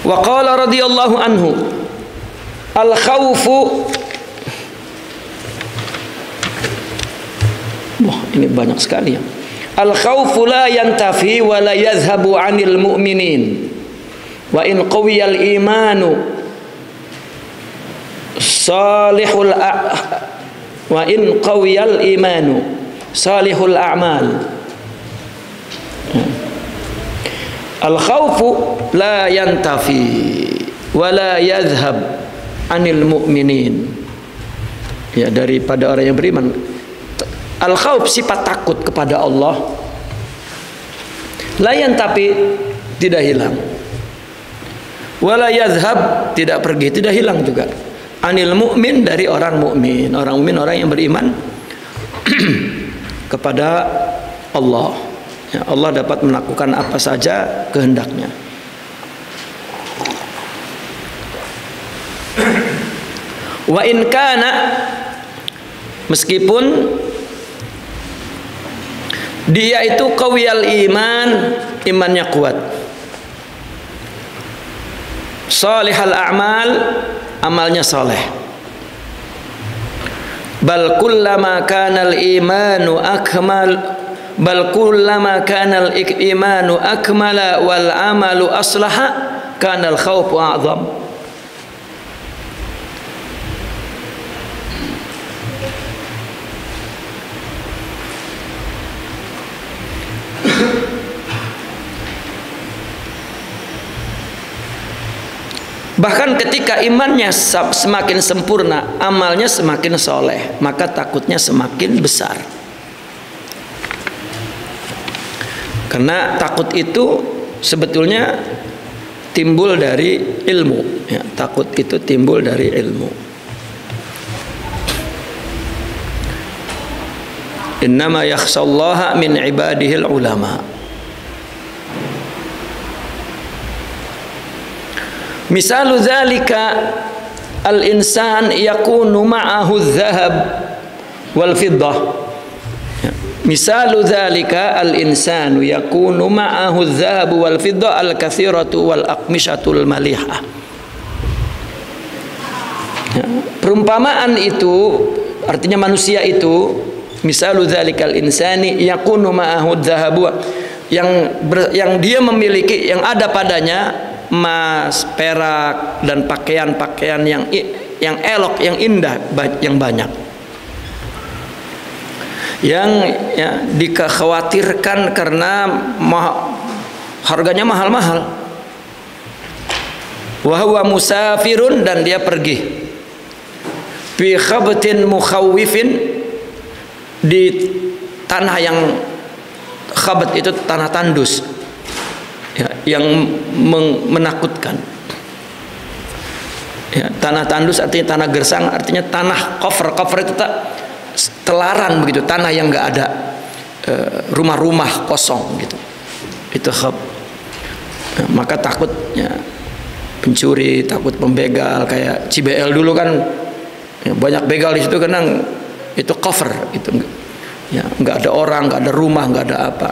Wa qala radhiyallahu anhu, al khaufu, wah ini banyak sekali ya. Al khaufu la yantafi wa la yadhhabu 'anil mu'minin wa in qawiyal imanu salihul wa in qawiyal imanu salihul a'mal. Al khaufu la yantafi wa la yadhhab 'anil mu'minin. Ya, daripada orang yang beriman. Al khauf sifat takut kepada Allah. La yantafi tidak hilang. Wa la yadhhab tidak pergi, tidak hilang juga. 'Anil mu'min dari orang mukmin. Orang mukmin orang yang beriman kepada Allah. Ya, Allah dapat melakukan apa saja kehendaknya. Wa in kana, meskipun dia itu qawiyal iman, imannya kuat, salihal a'mal, amalnya saleh, bal kullama kana al-imanu akmal, bal kullama kana al-imanu akmala wal amalu aslaha kana al-khawfu a'zam. Bahkan ketika imannya semakin sempurna, amalnya semakin soleh, maka takutnya semakin besar. Karena takut itu sebetulnya timbul dari ilmu. Ya, takut itu timbul dari ilmu. Innama yakhshallaha min ibadihil ulama. Misalu dzalika al-insan yakunu ma'ahu adh-dhahab wal fiddah. Misalu dzalika al-insanu yakunu ma'ahu adh-dhahab wal fiddah al-katsiratu wal aqmishatul malihah. Ya, perumpamaan itu artinya manusia itu, misalu dzalikal insani yakunu ma'ahu adh-dhahab, yang dia memiliki, yang ada padanya emas, perak dan pakaian-pakaian yang elok, yang indah, yang banyak. Yang ya, dikhawatirkan karena harganya mahal-mahal. Wa huwa musafirun, dan dia pergi. Fi khabtin mukhawwifin, di tanah yang khabat itu tanah tandus. Ya, yang menakutkan. Ya, tanah tandus artinya tanah gersang, artinya tanah kofer. Kofer itu telaran begitu, tanah yang nggak ada rumah-rumah kosong gitu. Itu khab. Ya, maka takutnya pencuri, takut pembegal, kayak CBL dulu kan ya, banyak begal di situ karena itu cover itu. Ya, nggak ada orang, nggak ada rumah, nggak ada apa.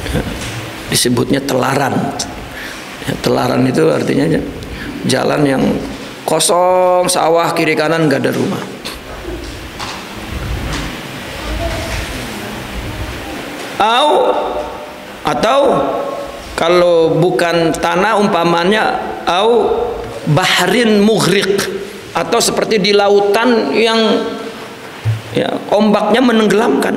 Ya, disebutnya telaran. Ya, telaran itu artinya jalan yang kosong, sawah kiri kanan nggak ada rumah. Atau kalau bukan tanah umpamanya bahrin mughriq, atau seperti di lautan yang ya, ombaknya menenggelamkan.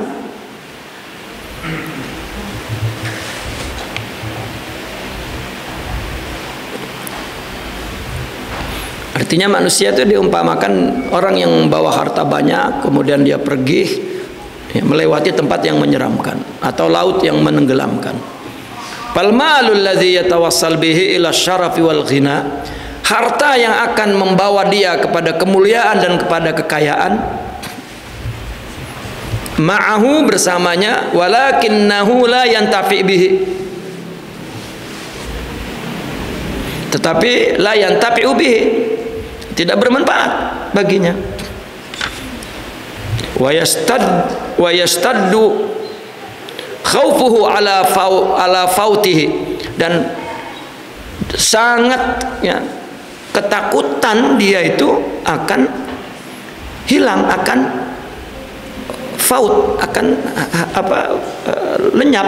Artinya manusia itu diumpamakan orang yang membawa harta banyak, kemudian dia pergi ya, melewati tempat yang menyeramkan atau laut yang menenggelamkan. Fal malul ladzi yatawassal bihi ila syarafi wal ghina, harta yang akan membawa dia kepada kemuliaan dan kepada kekayaan, ma'ahu bersamanya, walakinnahu la yantafi bihi, tetapi la yantafi bihi, tidak bermanfaat baginya. Wa yastaddu khaufuhu ala fautihi, dan sangat ya, ketakutan dia itu akan hilang, akan faut, akan lenyap.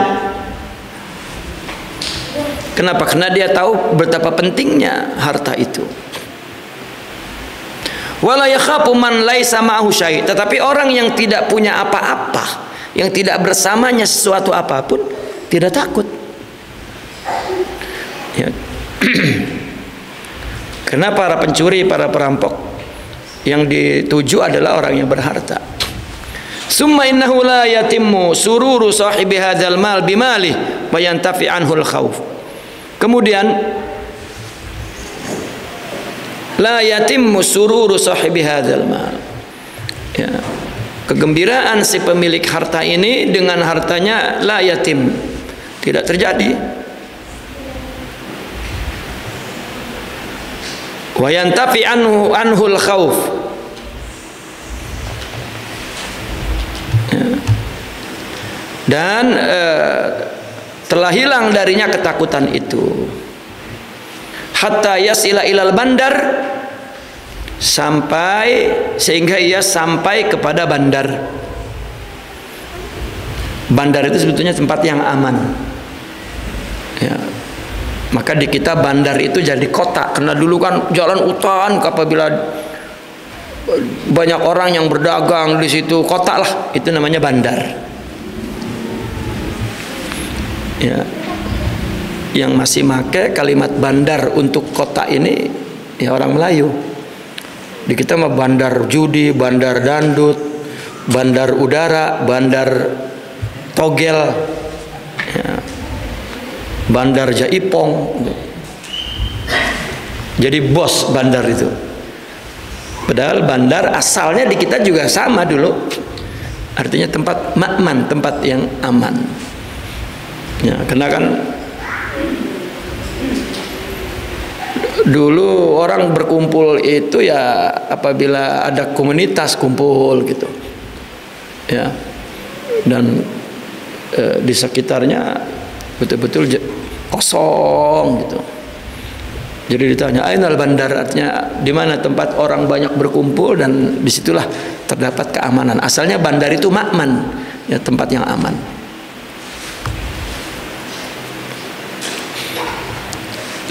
Kenapa? Karena dia tahu betapa pentingnya harta itu. Wala yakhafu man laisa ma'ahu syai'. Tetapi orang yang tidak punya apa-apa, yang tidak bersamanya sesuatu apapun, tidak takut. Ya. Karena para pencuri, para perampok yang dituju adalah orang yang berharta. Summa innahu la yatimmu sururu sahibi hadzal mal bimali wa yantafi anhu al-khauf. Kemudian la yatimmu sururu sahibi hadzal mal. Ya. Kegembiraan si pemilik harta ini dengan hartanya la yatim, tidak terjadi. Wa yantafi anhul khauf. Ya. Dan telah hilang darinya ketakutan itu. Hatta yasila ilal bandar, sampai sehingga ia sampai kepada bandar. Bandar itu sebetulnya tempat yang aman. Ya. Maka di kita bandar itu jadi kota, karena dulu kan jalan hutan, apabila banyak orang yang berdagang di situ, kota lah, itu namanya bandar. Ya. Yang masih pakai kalimat bandar untuk kota ini ya orang Melayu. Di kita mah bandar judi, bandar dandut, bandar udara, bandar togel, ya, bandar jaipong. Jadi bos bandar itu. Padahal bandar asalnya di kita juga sama dulu. Artinya tempat makman, tempat yang aman. Ya, karena kan dulu orang berkumpul itu ya apabila ada komunitas kumpul gitu, ya, dan di sekitarnya betul-betul kosong gitu. Jadi ditanya ainal bandar, artinya di mana tempat orang banyak berkumpul, dan disitulah terdapat keamanan. Asalnya bandar itu makman, ya, tempat yang aman.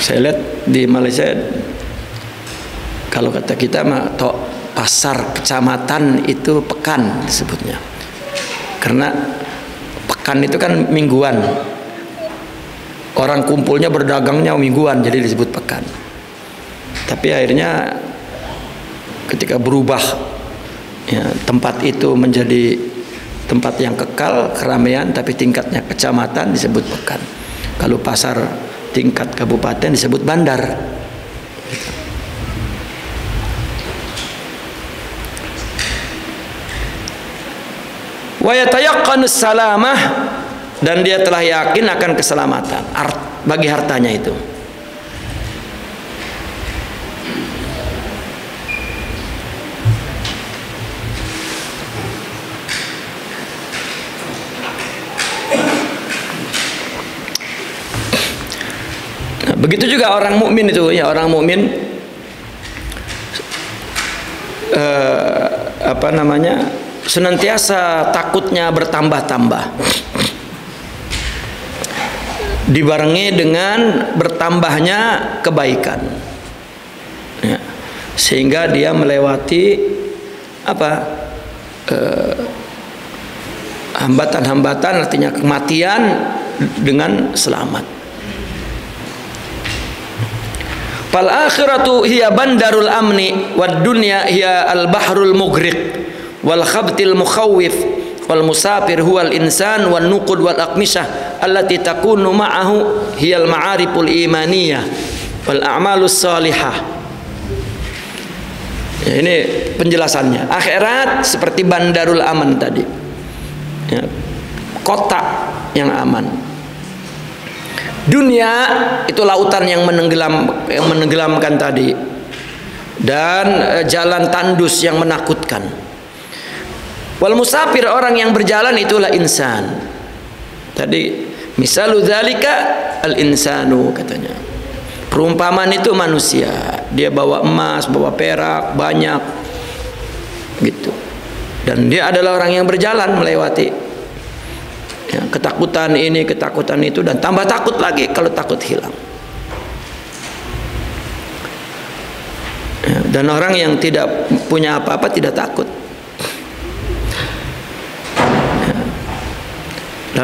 Saya lihat di Malaysia, kalau kata kita mah pasar kecamatan itu pekan disebutnya, karena pekan itu kan mingguan, orang kumpulnya berdagangnya mingguan, jadi disebut pekan. Tapi akhirnya ketika berubah, ya, tempat itu menjadi tempat yang kekal, keramaian, tapi tingkatnya kecamatan disebut pekan. Kalau pasar tingkat kabupaten disebut bandar. Wa yatayaqqanus salamah, dan dia telah yakin akan keselamatan bagi hartanya itu. Begitu juga orang mukmin itu, ya, orang mukmin senantiasa takutnya bertambah-tambah, dibarengi dengan bertambahnya kebaikan, ya, sehingga dia melewati hambatan-hambatan, artinya kematian, dengan selamat. Fal akhiratu hiya bandarul amni, wad dunya hiya al bahrul mughriq, wal khabtil mukhawwif, wal musafir huwal insan, wan nuqud wal aqmisah allati takunu ma'ahu hiya al ma'ariful imaniyah wal a'malus salihah. Ya, ini penjelasannya. Akhirat seperti bandarul aman tadi, ya, kota yang aman. Dunia itu lautan yang menenggelamkan tadi, dan jalan tandus yang menakutkan. Wal musafir, orang yang berjalan, itulah insan. Tadi misalu dzalika al insanu, katanya. Perumpamaan itu manusia, dia bawa emas, bawa perak banyak gitu, dan dia adalah orang yang berjalan melewati ya, ketakutan ini, ketakutan itu, dan tambah takut lagi kalau takut hilang. Ya, dan orang yang tidak punya apa-apa tidak takut. Ya.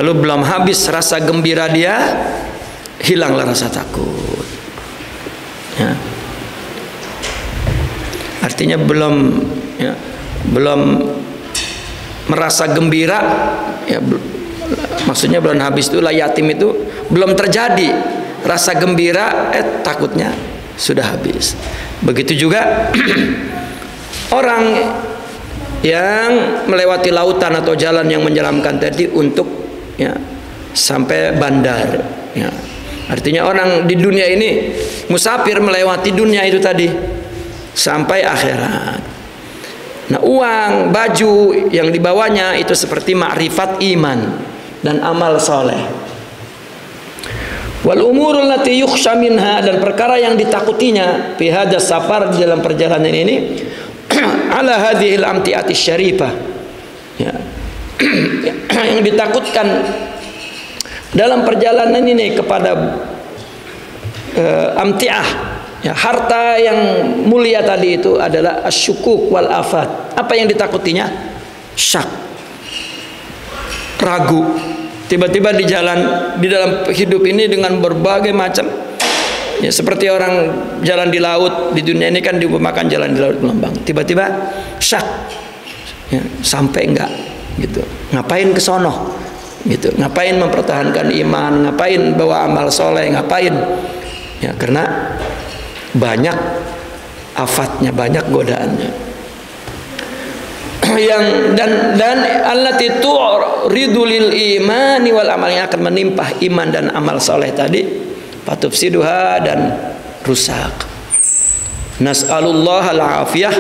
Lalu belum habis rasa gembira dia, hilanglah rasa takut. Ya. Artinya belum merasa gembira, ya, maksudnya belum habis itu yatim itu belum terjadi rasa gembira, takutnya sudah habis. Begitu juga orang yang melewati lautan atau jalan yang menyeramkan tadi untuk ya, sampai bandar. Ya. Artinya orang di dunia ini musafir melewati dunia itu tadi sampai akhirat. Nah, uang, baju yang dibawanya itu seperti makrifat iman dan amal soleh. Wal umurul lati yukhsha minha, dan perkara yang ditakutinya fi hadha safar, di dalam perjalanan ini ala hadhil amtiati syarifah. Ya. Yang ditakutkan dalam perjalanan ini kepada amtiah, ya, harta yang mulia tadi itu adalah asyukuk wal afat. Apa yang ditakutinya? Syak, ragu. Tiba-tiba di jalan, di dalam hidup ini dengan berbagai macam, ya, seperti orang jalan di laut di dunia ini kan diumpamakan jalan di laut gelombang. Tiba-tiba syak, ya, sampai enggak gitu. Ngapain ke sono? Gitu. Ngapain mempertahankan iman? Ngapain bawa amal soleh? Ngapain? Ya, karena banyak afatnya, banyak godaannya. Yang dan allati tu'ridu lil imani wal amal, yang akan menimpah iman dan amal soleh tadi, fatufsiduha, dan rusak. Nas'alullah al-afiyah,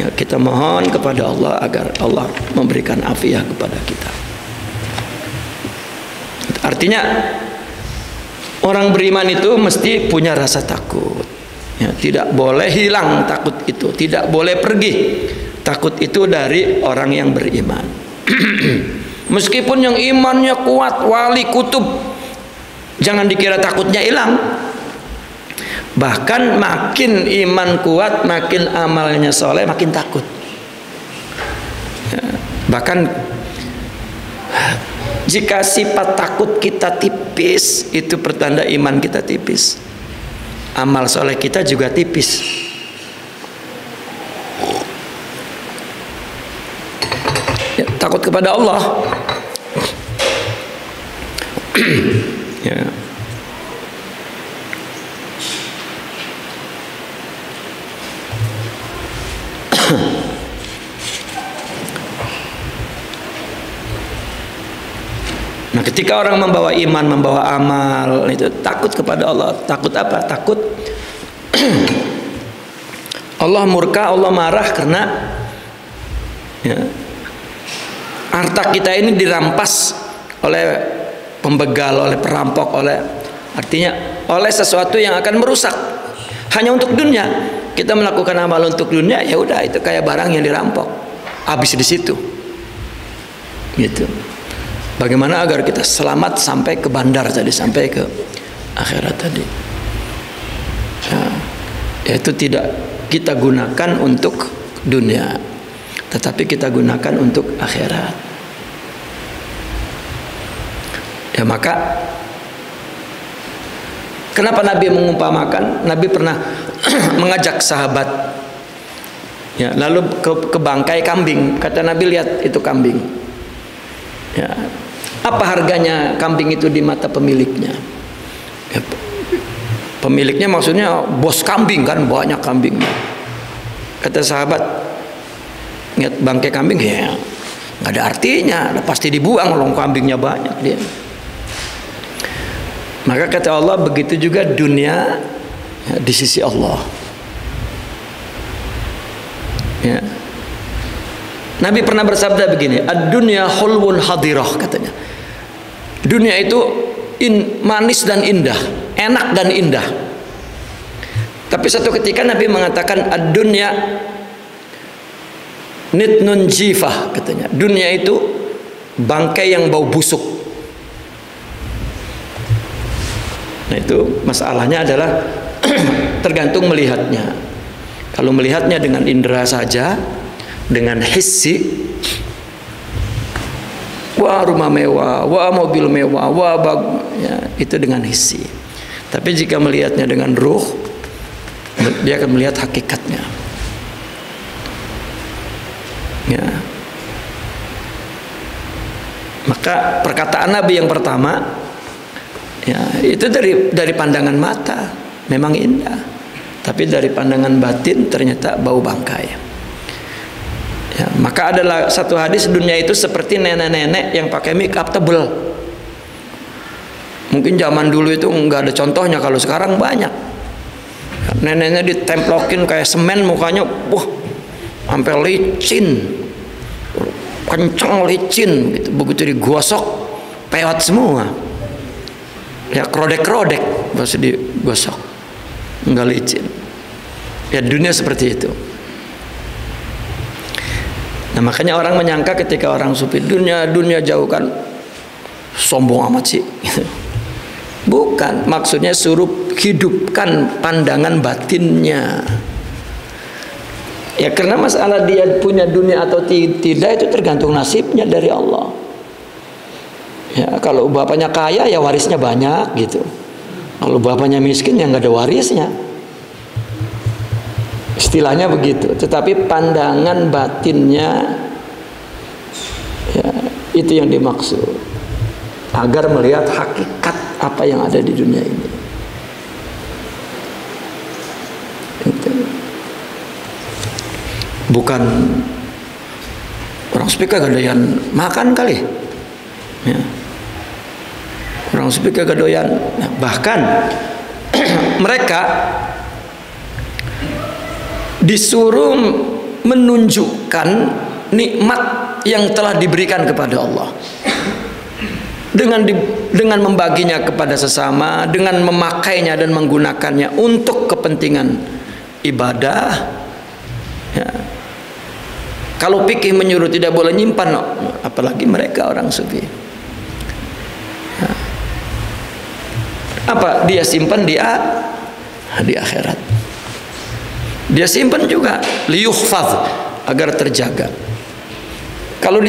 ya, kita mohon kepada Allah agar Allah memberikan afiyah kepada kita. Artinya orang beriman itu mesti punya rasa takut, ya, tidak boleh hilang takut itu, tidak boleh pergi takut itu dari orang yang beriman. Meskipun yang imannya kuat, wali kutub, jangan dikira takutnya hilang. Bahkan makin iman kuat, makin amalnya soleh, makin takut. Ya, bahkan jika sifat takut kita tipis, itu pertanda iman kita tipis, amal soleh kita juga tipis. Ya, takut kepada Allah. Ya. Nah, ketika orang membawa iman, membawa amal, itu takut kepada Allah. Takut apa? Takut Allah murka, Allah marah karena, ya, harta kita ini dirampas oleh pembegal, oleh perampok, artinya oleh sesuatu yang akan merusak hanya untuk dunia. Kita melakukan amal untuk dunia, ya udah, itu kayak barang yang dirampok, habis di situ. Gitu. Bagaimana agar kita selamat sampai ke bandar tadi, sampai ke akhirat tadi? Ya, itu tidak kita gunakan untuk dunia, tetapi kita gunakan untuk akhirat. Ya, maka kenapa Nabi mengumpamakan? Nabi pernah mengajak sahabat, ya, lalu ke bangkai kambing. Kata Nabi, lihat itu kambing. Ya, apa harganya kambing itu di mata pemiliknya? Ya, pemiliknya maksudnya bos kambing kan, banyak kambingnya. Kata sahabat, lihat bangkai kambing, ya nggak ada artinya, pasti dibuang, kalau kambingnya banyak dia. Maka kata Allah, begitu juga dunia, ya, di sisi Allah. Ya. Nabi pernah bersabda begini, ad-dunya hulwun hadirah, katanya. Dunia itu manis dan indah, enak dan indah. Tapi satu ketika Nabi mengatakan ad-dunya nitnun jifah, katanya. Dunia itu bangkai yang bau busuk. Nah, itu masalahnya adalah tergantung melihatnya. Kalau melihatnya dengan indera saja, dengan hissi, wah rumah mewah, wah mobil mewah, wah ya, itu dengan hissi. Tapi jika melihatnya dengan ruh, dia akan melihat hakikatnya. Ya. Maka perkataan Nabi yang pertama, ya, itu dari pandangan mata memang indah, tapi dari pandangan batin ternyata bau bangkai. Ya, maka adalah satu hadis, dunia itu seperti nenek-nenek yang pakai make up tebel. Mungkin zaman dulu itu nggak ada contohnya, kalau sekarang banyak. Neneknya ditemplokin kayak semen mukanya, wah, sampai licin, kencang licin gitu. Begitu digosok, pewat semua. Ya kerodek-kerodek, pas digosok, nggak licin. Ya dunia seperti itu. Nah makanya orang menyangka ketika orang sufi, dunia jauhkan, sombong amat sih. Bukan, maksudnya suruh hidupkan pandangan batinnya. Ya karena masalah dia punya dunia atau tidak itu tergantung nasibnya dari Allah. Ya kalau bapaknya kaya ya warisnya banyak gitu. Kalau bapaknya miskin ya nggak ada warisnya. Istilahnya begitu. Tetapi pandangan batinnya, ya, itu yang dimaksud, agar melihat hakikat apa yang ada di dunia ini. Itu. Bukan orang sufi kagak doyan makan kali, ya. Orang sufi kagak doyan, nah, bahkan mereka disuruh menunjukkan nikmat yang telah diberikan kepada Allah dengan membaginya kepada sesama, dengan memakainya dan menggunakannya untuk kepentingan ibadah. Ya. Kalau fikih menyuruh tidak boleh nyimpan, apalagi mereka orang sufi. Ya. Apa dia simpan di akhirat. Dia simpan juga liyuhfaz, agar terjaga. Kalau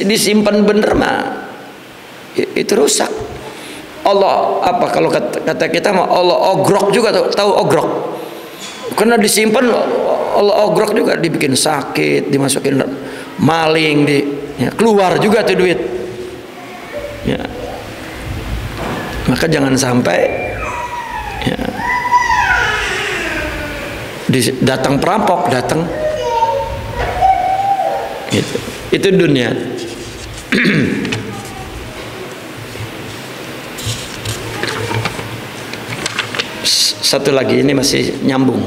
disimpan bener mah itu rusak. Allah apa kalau kata kita mah Allah ogrok juga, tahu ogrok? Karena disimpan Allah ogrok juga, dibikin sakit, dimasukin maling, ya, keluar juga tuh duit. Ya. Maka jangan sampai, ya, datang perampok, datang gitu. Itu dunia. Satu lagi, ini masih nyambung.